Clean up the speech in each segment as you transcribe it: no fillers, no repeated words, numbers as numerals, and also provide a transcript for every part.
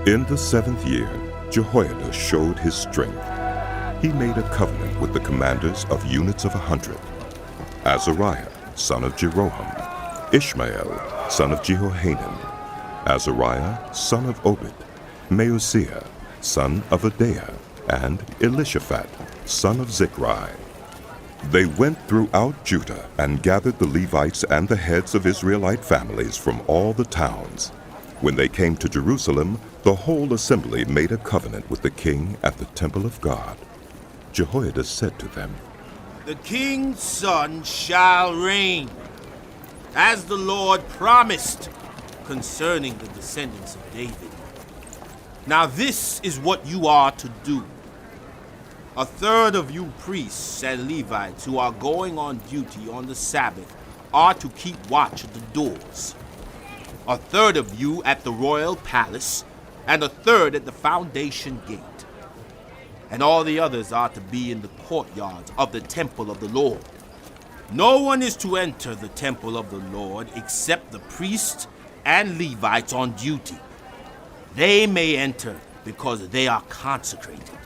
In the 7th year, Jehoiada showed his strength. He made a covenant with the commanders of units of 100. Azariah, son of Jeroham, Ishmael, son of Jehohanan, Azariah, son of Obed, Maaseiah, son of Adaiah, and Elishaphat, son of Zichri. They went throughout Judah and gathered the Levites and the heads of Israelite families from all the towns. When they came to Jerusalem, the whole assembly made a covenant with the king at the temple of God. Jehoiada said to them, "The king's son shall reign, as the Lord promised concerning the descendants of David. Now this is what you are to do. A third of you priests and Levites who are going on duty on the Sabbath are to keep watch at the doors. A third of you at the royal palace, and a third at the foundation gate. And all the others are to be in the courtyards of the temple of the Lord. No one is to enter the temple of the Lord except the priests and Levites on duty. They may enter because they are consecrated.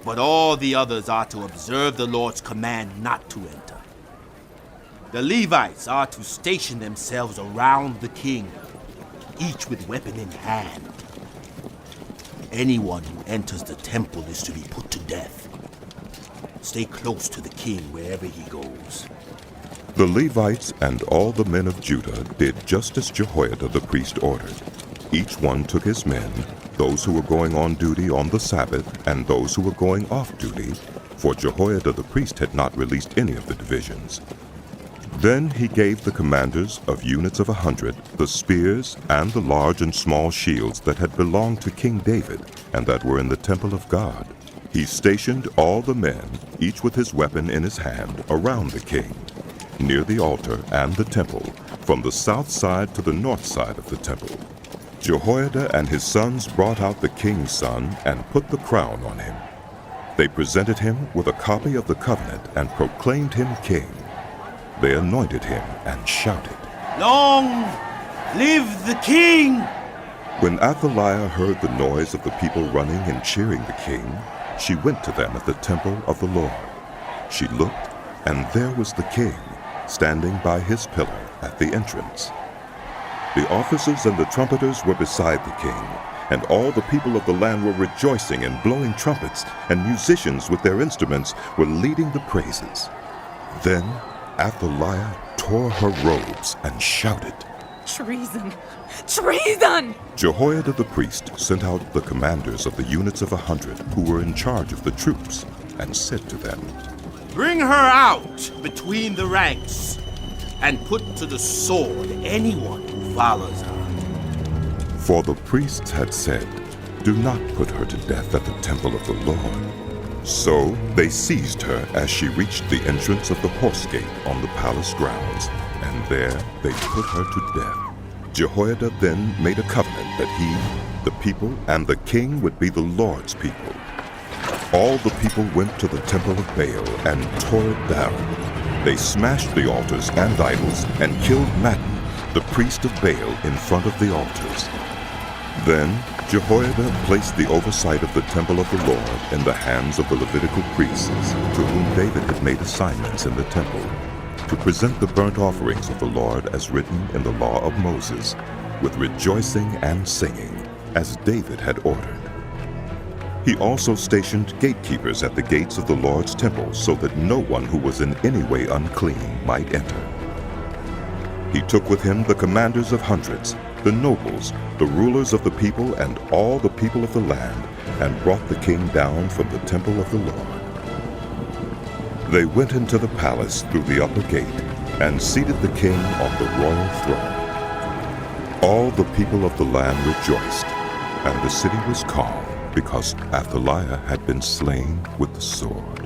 But all the others are to observe the Lord's command not to enter. The Levites are to station themselves around the king, each with weapon in hand. Anyone who enters the temple is to be put to death. Stay close to the king wherever he goes." The Levites and all the men of Judah did just as Jehoiada the priest ordered. Each one took his men, those who were going on duty on the Sabbath and those who were going off duty, for Jehoiada the priest had not released any of the divisions. Then he gave the commanders of units of 100 the spears and the large and small shields that had belonged to King David and that were in the temple of God. He stationed all the men, each with his weapon in his hand, around the king, near the altar and the temple, from the south side to the north side of the temple. Jehoiada and his sons brought out the king's son and put the crown on him. They presented him with a copy of the covenant and proclaimed him king. They anointed him and shouted, "Long live the king!" When Athaliah heard the noise of the people running and cheering the king, she went to them at the temple of the Lord. She looked, and there was the king, standing by his pillar at the entrance. The officers and the trumpeters were beside the king, and all the people of the land were rejoicing and blowing trumpets, and musicians with their instruments were leading the praises. Then Athaliah tore her robes and shouted, "Treason! Treason!" Jehoiada the priest sent out the commanders of the units of 100 who were in charge of the troops and said to them, "Bring her out between the ranks and put to the sword anyone who follows her." For the priests had said, "Do not put her to death at the temple of the Lord." So they seized her as she reached the entrance of the horse gate on the palace grounds, and there they put her to death. Jehoiada then made a covenant that he, the people, and the king would be the Lord's people. All the people went to the temple of Baal and tore it down. They smashed the altars and idols and killed Mattan, the priest of Baal, in front of the altars. Then Jehoiada placed the oversight of the temple of the Lord in the hands of the Levitical priests, to whom David had made assignments in the temple, to present the burnt offerings of the Lord as written in the law of Moses, with rejoicing and singing, as David had ordered. He also stationed gatekeepers at the gates of the Lord's temple, so that no one who was in any way unclean might enter. He took with him the commanders of hundreds, the nobles, the rulers of the people, and all the people of the land, and brought the king down from the temple of the Lord. They went into the palace through the upper gate, and seated the king on the royal throne. All the people of the land rejoiced, and the city was calm, because Athaliah had been slain with the sword.